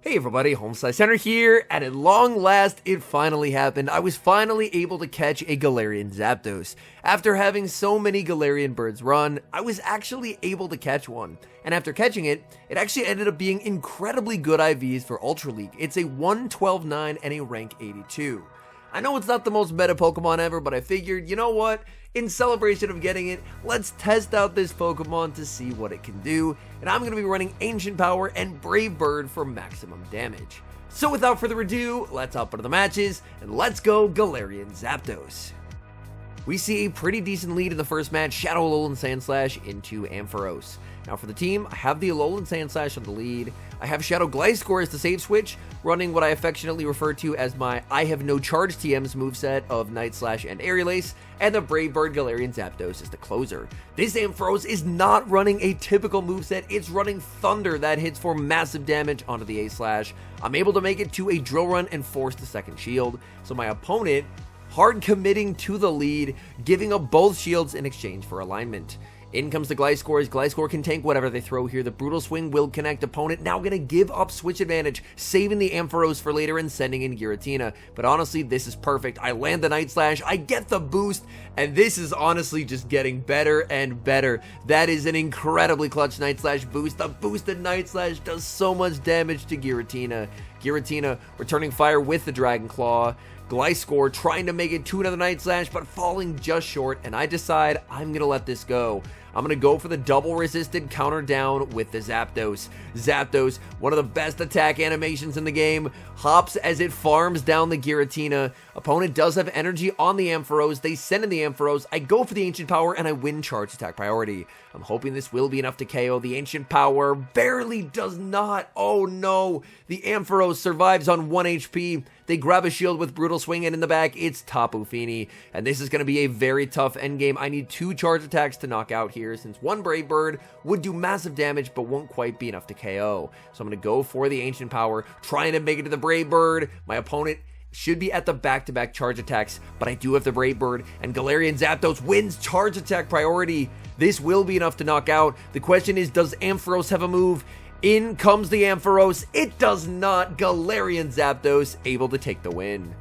Hey everybody, HomeSliceHenry here, and at long last, it finally happened. I was finally able to catch a Galarian Zapdos. After having so many Galarian birds run, I was actually able to catch one. And after catching it, it actually ended up being incredibly good IVs for Ultra League. It's a 112-9 and a rank 82. I know it's not the most meta Pokemon ever, but I figured, you know what? In celebration of getting it, let's test out this Pokemon to see what it can do, and I'm going to be running Ancient Power and Brave Bird for maximum damage. So without further ado, let's hop into the matches, and let's go Galarian Zapdos. We see a pretty decent lead in the first match, Shadow Alolan Sandslash into Ampharos. Now for the team, I have the Alolan Sandslash on the lead. I have Shadow Gliscor as the save switch, running what I affectionately refer to as my I have no charge TMs moveset of Night Slash and Aerial Ace, and the Brave Bird Galarian Zapdos as the closer. This Ampharos is not running a typical moveset, it's running Thunder that hits for massive damage onto the A-Slash. I'm able to make it to a Drill Run and force the second shield, so my opponent hard committing to the lead, giving up both shields in exchange for alignment. In comes the Gliscor. Gliscor can tank whatever they throw here. The Brutal Swing will connect. Opponent now going to give up switch advantage, saving the Ampharos for later and sending in Giratina. But honestly, this is perfect. I land the Night Slash, I get the boost, and this is honestly just getting better and better. That is an incredibly clutch Night Slash boost. The boosted Night Slash does so much damage to Giratina. Giratina returning fire with the Dragon Claw. Gliscor trying to make it to another Night Slash, but falling just short, and I decide I'm going to let this go. I'm going to go for the double resisted counter down with the Zapdos. Zapdos, one of the best attack animations in the game, hops as it farms down the Giratina. Opponent does have energy on the Ampharos. They send in the Ampharos. I go for the Ancient Power, and I win charge attack priority. I'm hoping this will be enough to KO. The Ancient Power barely does not. Oh no, the Ampharos survives on 1 HP. They grab a shield with Brutal Swing, and in the back, it's Tapu Fini. And this is going to be a very tough endgame. I need 2 charge attacks to knock out here, since 1 Brave Bird would do massive damage, but won't quite be enough to KO. So I'm going to go for the Ancient Power, trying to make it to the Brave Bird. My opponent should be at the back-to-back charge attacks, but I do have the Brave Bird, and Galarian Zapdos wins charge attack priority. This will be enough to knock out. The question is, does Ampharos have a move? In comes the Ampharos. It does not. Galarian Zapdos able to take the win.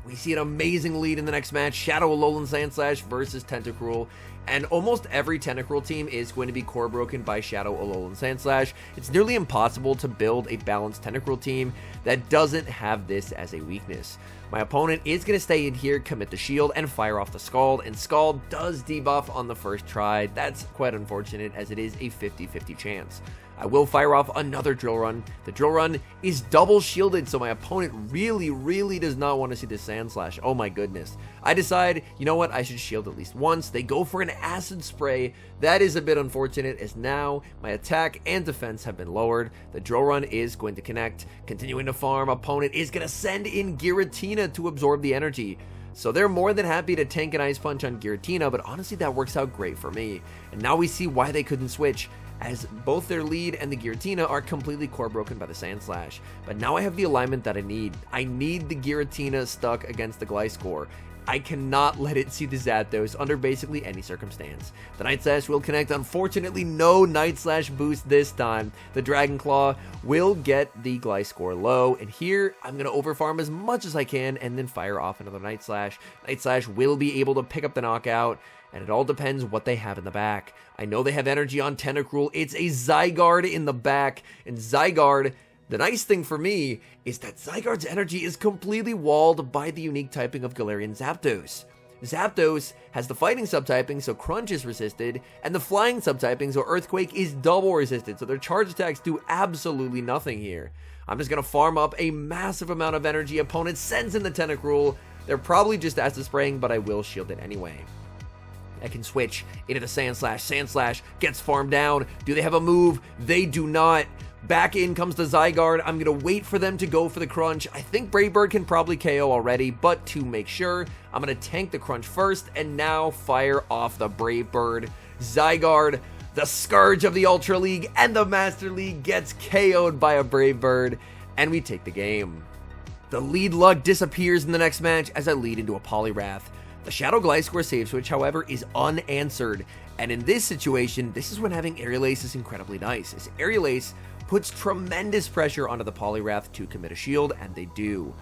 We see an amazing lead in the next match, Shadow Alolan Sandslash versus Tentacruel, and almost every Tentacruel team is going to be core broken by Shadow Alolan Sandslash. It's nearly impossible to build a balanced Tentacruel team that doesn't have this as a weakness. My opponent is going to stay in here, commit the shield, and fire off the Scald, and Scald does debuff on the first try. That's quite unfortunate, as it is a 50-50 chance. I will fire off another Drill Run. The Drill Run is double shielded, so my opponent really does not want to see the Sandslash. Oh my goodness. I decide, you know what, I should shield at least once. They go for an Acid Spray. That is a bit unfortunate, as now my attack and defense have been lowered. The Drill Run is going to connect. Continuing to farm, opponent is going to send in Giratina to absorb the energy. So they're more than happy to tank an Ice Punch on Giratina, but honestly that works out great for me. And now we see why they couldn't switch, as both their lead and the Giratina are completely core broken by the Sandslash. But now I have the alignment that I need. I need the Giratina stuck against the Gliscor. I cannot let it see the Zapdos under basically any circumstance. The Night Slash will connect. Unfortunately, no Night Slash boost this time. The Dragon Claw will get the Gliscor low, and here I'm going to overfarm as much as I can and then fire off another Night Slash. Night Slash will be able to pick up the knockout, and it all depends what they have in the back. I know they have energy on Tentacruel. It's a Zygarde in the back, and Zygarde, the nice thing for me is that Zygarde's energy is completely walled by the unique typing of Galarian Zapdos. Zapdos has the fighting subtyping, so Crunch is resisted, and the flying subtyping, so Earthquake is double resisted, so their charge attacks do absolutely nothing here. I'm just going to farm up a massive amount of energy. Opponent sends in the Tentacruel. They're probably just Acid Spraying, but I will shield it anyway. I can switch into the Sandslash. Sandslash gets farmed down. Do they have a move? They do not. Back in comes the Zygarde. I'm going to wait for them to go for the Crunch. I think Brave Bird can probably KO already, but to make sure, I'm going to tank the Crunch first and now fire off the Brave Bird. Zygarde, the Scourge of the Ultra League and the Master League, gets KO'd by a Brave Bird, and we take the game. The lead luck disappears in the next match as I lead into a Poliwrath. The Shadow Gliscor save switch, however, is unanswered, and in this situation, this is when having Aerial Ace is incredibly nice, as Aerial Ace puts tremendous pressure onto the Poliwrath to commit a shield, and they do.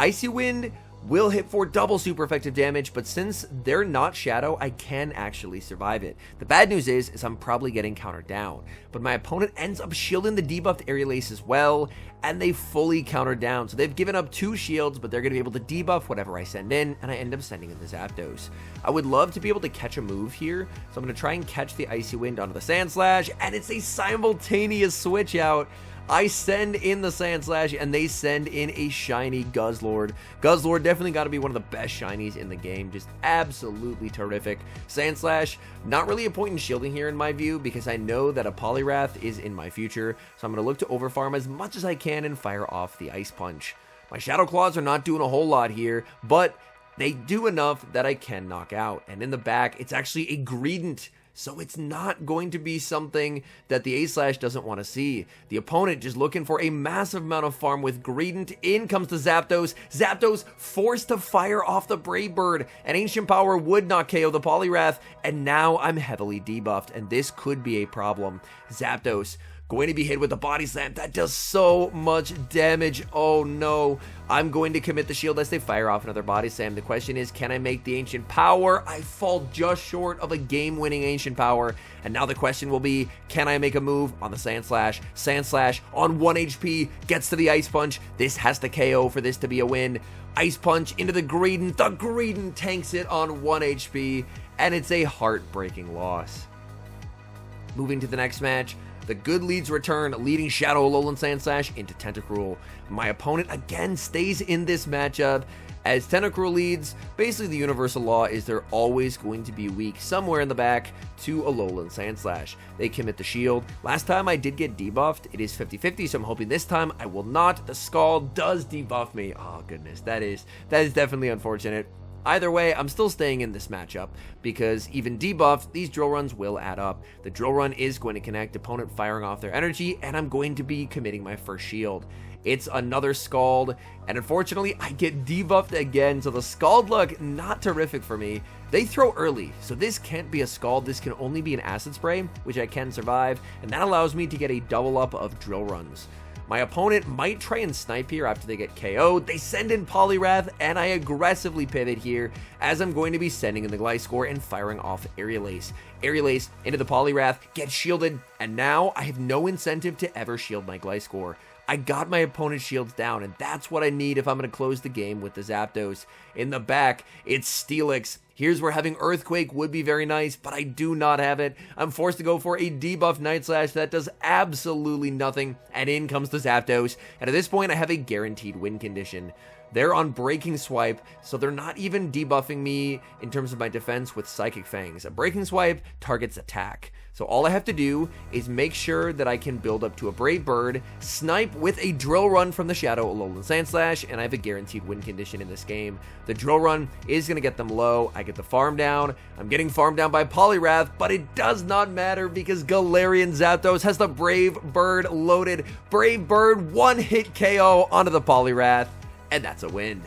Icy Wind will hit for double super effective damage, but since they're not Shadow, I can actually survive it. The bad news is I'm probably getting countered down, but my opponent ends up shielding the debuffed Aerial Ace as well, and they fully counter down. So they've given up 2 shields, but they're going to be able to debuff whatever I send in, and I end up sending in the Zapdos. I would love to be able to catch a move here, so I'm going to try and catch the Icy Wind onto the Sand Slash, and it's a simultaneous switch out. I send in the Sand Slash, and they send in a shiny Guzzlord. Guzzlord definitely got to be one of the best shinies in the game. Just absolutely terrific. Sand Slash, not really a point in shielding here in my view, because I know that a Poliwrath is in my future. So I'm going to look to overfarm as much as I can and fire off the Ice Punch. My Shadow Claws are not doing a whole lot here, but they do enough that I can knock out. And in the back, it's actually a Greedent. So it's not going to be something that the A-Slash doesn't want to see. The opponent just looking for a massive amount of farm with Greedent. In comes the Zapdos. Zapdos forced to fire off the Brave Bird. An Ancient Power would not KO the Poliwrath. And now I'm heavily debuffed. And this could be a problem. Zapdos going to be hit with a Body Slam. That does so much damage. Oh no. I'm going to commit the shield as they fire off another Body Slam. The question is, can I make the Ancient Power? I fall just short of a game-winning Ancient Power. And now the question will be, can I make a move on the Sand Slash? Sand Slash on 1 HP gets to the Ice Punch. This has to KO for this to be a win. Ice Punch into the Greedent. The Greedent tanks it on 1 HP. And it's a heartbreaking loss. Moving to the next match. The good leads return, leading Shadow Alolan Sandslash into Tentacruel. My opponent again stays in this matchup. As Tentacruel leads, basically the universal law is they're always going to be weak somewhere in the back to Alolan Sandslash. They commit the shield. Last time I did get debuffed. It is 50-50, so I'm hoping this time I will not. The Scald does debuff me. Oh goodness, that is definitely unfortunate. Either way, I'm still staying in this matchup, because even debuffed, these drill runs will add up. The drill run is going to connect, opponent firing off their energy, and I'm going to be committing my first shield. It's another Scald, and unfortunately, I get debuffed again, so the Scald luck, not terrific for me. They throw early, so this can't be a Scald, this can only be an Acid Spray, which I can survive, and that allows me to get a double up of drill runs. My opponent might try and snipe here after they get KO'd. They send in Poliwrath, and I aggressively pivot here as I'm going to be sending in the Gliscor and firing off Aerial Ace. Aerial Ace into the Poliwrath, gets shielded, and now I have no incentive to ever shield my Gliscor. I got my opponent's shields down, and that's what I need if I'm going to close the game with the Zapdos. In the back, it's Steelix. Here's where having Earthquake would be very nice, but I do not have it. I'm forced to go for a debuff Night Slash that does absolutely nothing, and in comes the Zapdos. And at this point, I have a guaranteed win condition. They're on Breaking Swipe, so they're not even debuffing me in terms of my defense with Psychic Fangs. A Breaking Swipe targets attack. So all I have to do is make sure that I can build up to a Brave Bird, snipe with a Drill Run from the Shadow Alolan Sandslash, and I have a guaranteed win condition in this game. The Drill Run is going to get them low. I get the farm down. I'm getting farmed down by Poliwrath, but it does not matter because Galarian Zapdos has the Brave Bird loaded. Brave Bird, 1-hit KO onto the Poliwrath, and that's a win.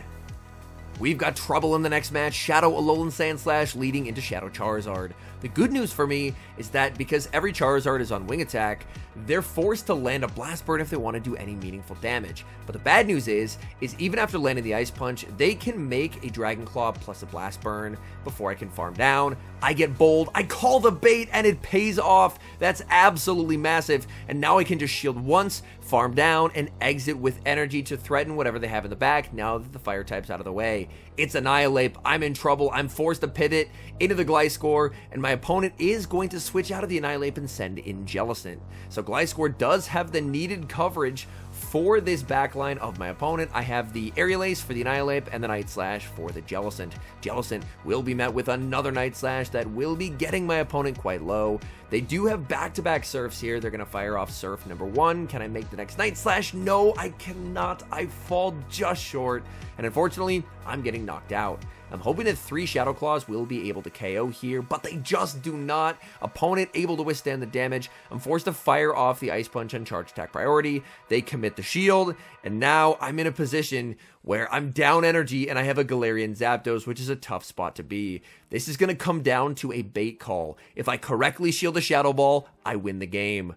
We've got trouble in the next match, Shadow Alolan Sandslash leading into Shadow Charizard. The good news for me is that because every Charizard is on Wing Attack, they're forced to land a Blast Burn if they want to do any meaningful damage. But the bad news is even after landing the Ice Punch, they can make a Dragon Claw plus a Blast Burn before I can farm down. I get bold, I call the bait, and it pays off. That's absolutely massive. And now I can just shield once, farm down, and exit with energy to threaten whatever they have in the back now that the fire type's out of the way. It's Annihilate. I'm in trouble. I'm forced to pivot into the Gliscor, and my opponent is going to switch out of the Annihilate and send in Jellicent. So Gliscor does have the needed coverage for this backline of my opponent. I have the Aerial Ace for the Annihilate and the Night Slash for the Jellicent. Jellicent will be met with another Night Slash that will be getting my opponent quite low. They do have back-to-back Surfs here. They're going to fire off Surf number 1. Can I make the next Night Slash? No, I cannot. I fall just short, and unfortunately, I'm getting knocked out. I'm hoping that 3 Shadow Claws will be able to KO here, but they just do not. Opponent able to withstand the damage. I'm forced to fire off the Ice Punch on Charge Attack priority. They commit the shield, and now I'm in a position where I'm down energy and I have a Galarian Zapdos, which is a tough spot to be. This is going to come down to a bait call. If I correctly shield a Shadow Ball, I win the game.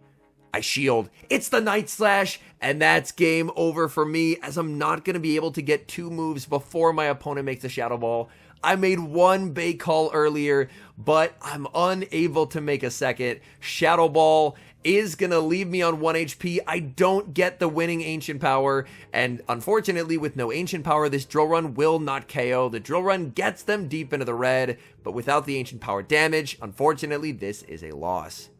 I shield. It's the Night Slash, and that's game over for me, as I'm not going to be able to get 2 moves before my opponent makes a Shadow Ball. I made 1 bait call earlier, but I'm unable to make a second. Shadow Ball is going to leave me on 1 HP. I don't get the winning Ancient Power, and unfortunately, with no Ancient Power, this Drill Run will not KO. The Drill Run gets them deep into the red, but without the Ancient Power damage, unfortunately, this is a loss.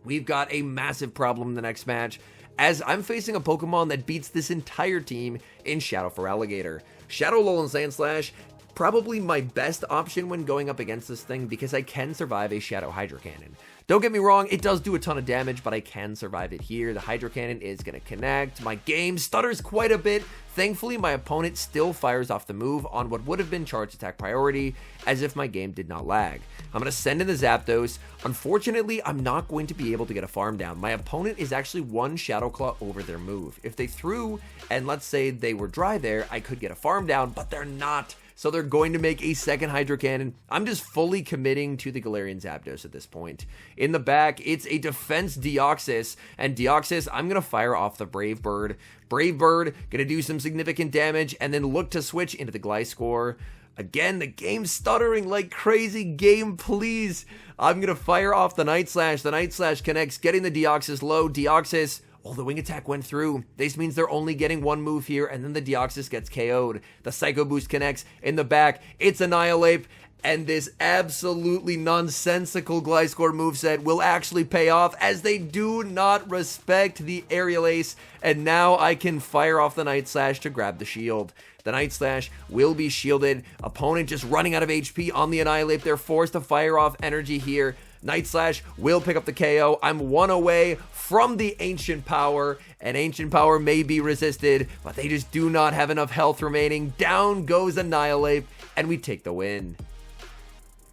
We've got a massive problem in the next match, as I'm facing a Pokemon that beats this entire team in Shadow Feraligatr. Shadow Alolan Sandslash, probably my best option when going up against this thing, because I can survive a Shadow Hydro Cannon. Don't get me wrong, it does do a ton of damage, but I can survive it here. The Hydro Cannon is going to connect. My game stutters quite a bit. Thankfully, my opponent still fires off the move on what would have been charge attack priority, as if my game did not lag. I'm going to send in the Zapdos. Unfortunately, I'm not going to be able to get a farm down. My opponent is actually 1 Shadow Claw over their move. If they threw, and let's say they were dry there, I could get a farm down, but they're not. So they're going to make a second Hydro Cannon. I'm just fully committing to the Galarian Zapdos at this point. In the back, it's a defense Deoxys, and Deoxys, I'm going to fire off the Brave Bird. Brave Bird, going to do some significant damage, and then look to switch into the Gliscor. Again, the game's stuttering like crazy. Game, please. I'm going to fire off the Night Slash. The Night Slash connects, getting the Deoxys low. Deoxys, oh, the Wing Attack went through. This means they're only getting 1 move here, and then the Deoxys gets KO'd. The Psycho Boost connects. In the back, it's Annihilate, and this absolutely nonsensical Gliscor moveset will actually pay off, as they do not respect the Aerial Ace, and now I can fire off the Night Slash to grab the shield. The Night Slash will be shielded. Opponent just running out of HP on the Annihilate. They're forced to fire off energy here. Night Slash will pick up the KO. I'm 1 away from the Ancient Power, and Ancient Power may be resisted, but they just do not have enough health remaining. Down goes Annihilate, and we take the win.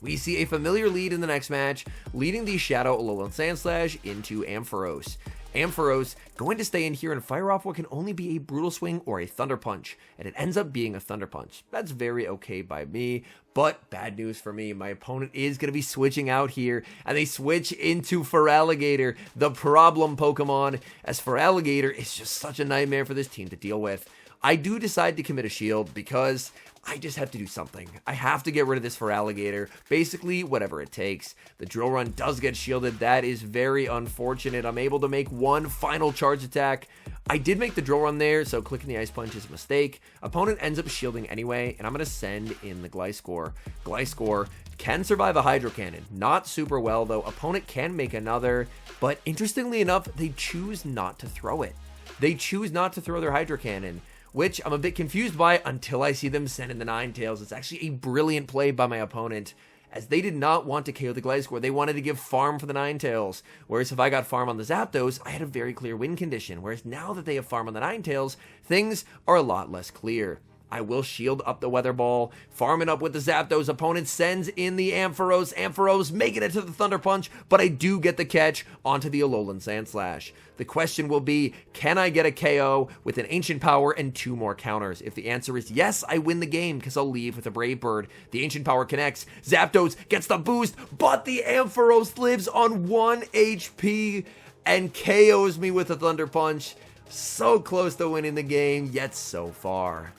We see a familiar lead in the next match, leading the Shadow Alolan Sandslash into Ampharos. Ampharos going to stay in here and fire off what can only be a Brutal Swing or a Thunder Punch, and it ends up being a Thunder Punch. That's very okay by me, but bad news for me. My opponent is going to be switching out here, and they switch into Feraligatr, the problem Pokemon, as Feraligatr is just such a nightmare for this team to deal with. I do decide to commit a shield because I just have to do something. I have to get rid of this Feraligatr, basically whatever it takes. The Drill Run does get shielded. That is very unfortunate. I'm able to make 1 final charge attack. I did make the Drill Run there, so clicking the Ice Punch is a mistake. Opponent ends up shielding anyway, and I'm going to send in the Gliscor. Gliscor can survive a Hydro Cannon. Not super well, though. Opponent can make another, but interestingly enough, they choose not to throw it. They choose not to throw their Hydro Cannon, which I'm a bit confused by until I see them send in the Ninetales. It's actually a brilliant play by my opponent, as they did not want to KO the Gliscor. They wanted to give farm for the Ninetales, whereas if I got farm on the Zapdos, I had a very clear win condition, whereas now that they have farm on the Ninetales, things are a lot less clear. I will shield up the Weather Ball, farming up with the Zapdos. Opponent sends in the Ampharos. Ampharos making it to the Thunder Punch, but I do get the catch onto the Alolan Sandslash. The question will be, can I get a KO with an Ancient Power and 2 more counters? If the answer is yes, I win the game because I'll leave with a Brave Bird. The Ancient Power connects. Zapdos gets the boost, but the Ampharos lives on 1 HP and KOs me with a Thunder Punch. So close to winning the game, yet so far.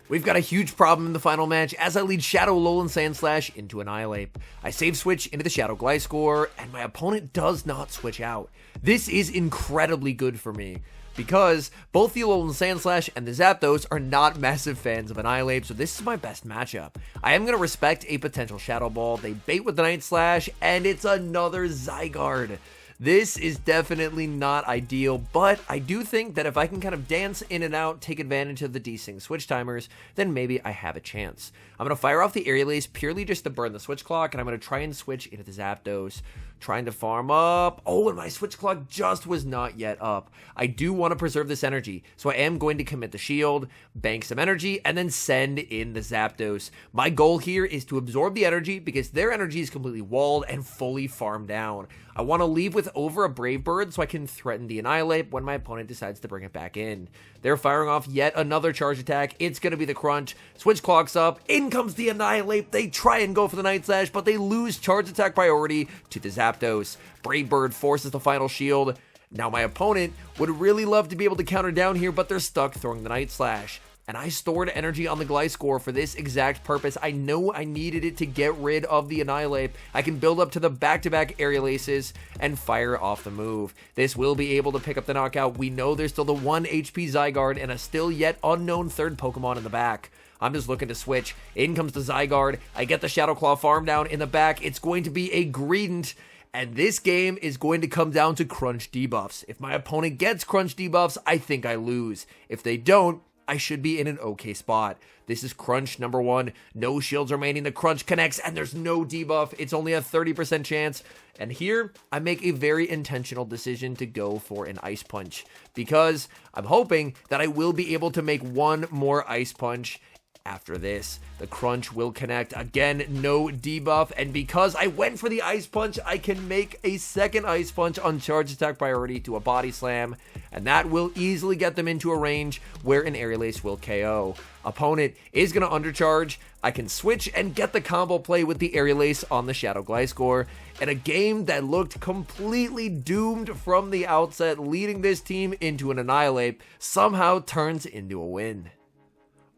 We've got a huge problem in the final match as I lead Shadow Alolan Sandslash into Annihilate. I save switch into the Shadow Gliscor, and my opponent does not switch out. This is incredibly good for me, because both the Alolan Sandslash and the Zapdos are not massive fans of Annihilate, so this is my best matchup. I am going to respect a potential Shadow Ball. They bait with the Night Slash, and it's another Zygarde. This is definitely not ideal, but I do think that if I can kind of dance in and out, take advantage of the desync switch timers, then maybe I have a chance. I'm going to fire off the Aerial Ace purely just to burn the switch clock, and I'm going to try and switch into the Zapdos, trying to farm up. Oh, and my switch clock just was not yet up. I do want to preserve this energy, so I am going to commit the shield, bank some energy, and then send in the Zapdos. My goal here is to absorb the energy because their energy is completely walled and fully farmed down. I want to leave with over a Brave Bird so I can threaten the Annihilate when my opponent decides to bring it back in. They're firing off yet another charge attack. It's going to be the Crunch. Switch clocks up. In comes the Annihilate. They try and go for the Night Slash, but they lose charge attack priority to the Zapdos. Zapdos. Brave Bird forces the final shield. Now my opponent would really love to be able to counter down here, but they're stuck throwing the Night Slash. And I stored energy on the Gliscor for this exact purpose. I know I needed it to get rid of the Annihilate. I can build up to the back-to-back Aerial Aces and fire off the move. This will be able to pick up the knockout. We know there's still the 1 HP Zygarde and a still yet unknown third Pokemon in the back. I'm just looking to switch. In comes the Zygarde. I get the Shadow Claw farm down in the back. It's going to be a Greedent. And this game is going to come down to crunch debuffs. If my opponent gets crunch debuffs, I think I lose. If they don't, I should be in an okay spot. This is crunch number 1. No shields remaining. The crunch connects and there's no debuff. It's only a 30% chance. And here I make a very intentional decision to go for an Ice Punch because I'm hoping that I will be able to make one more Ice Punch. After this, the crunch will connect. Again, no debuff. And because I went for the Ice Punch, I can make a second Ice Punch on charge attack priority to a Body Slam. And that will easily get them into a range where an Aerial Ace will KO. Opponent is going to undercharge. I can switch and get the combo play with the Aerial Ace on the Shadow Gliscor. And a game that looked completely doomed from the outset, leading this team into an Annihilate, somehow turns into a win.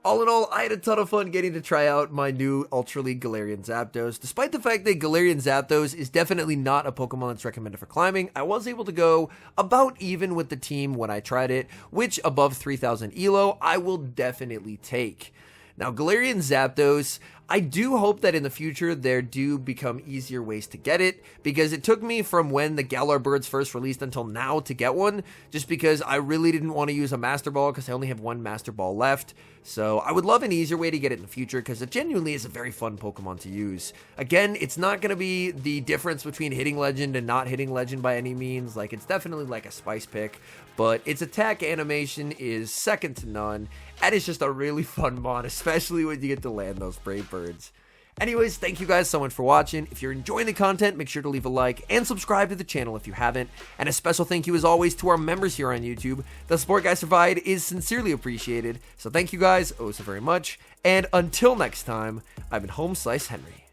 All in all, I had a ton of fun getting to try out my new Ultra League Galarian Zapdos. Despite the fact that Galarian Zapdos is definitely not a Pokemon that's recommended for climbing, I was able to go about even with the team when I tried it, which above 3000 ELO, I will definitely take. Now, Galarian Zapdos, I do hope that in the future there do become easier ways to get it, because it took me from when the Galar birds first released until now to get one, just because I really didn't want to use a Master Ball because I only have one Master Ball left. So I would love an easier way to get it in the future because it genuinely is a very fun Pokemon to use. Again, it's not going to be the difference between hitting Legend and not hitting Legend by any means. Like, it's definitely like a spice pick, but its attack animation is second to none, and it's just a really fun mod, especially when you get to land those Brave Birds. Anyways, thank you guys so much for watching. If you're enjoying the content, make sure to leave a like and subscribe to the channel if you haven't. And a special thank you as always to our members here on YouTube. The support guys provide is sincerely appreciated. So thank you guys oh so very much. And until next time, I've been HomeSliceHenry.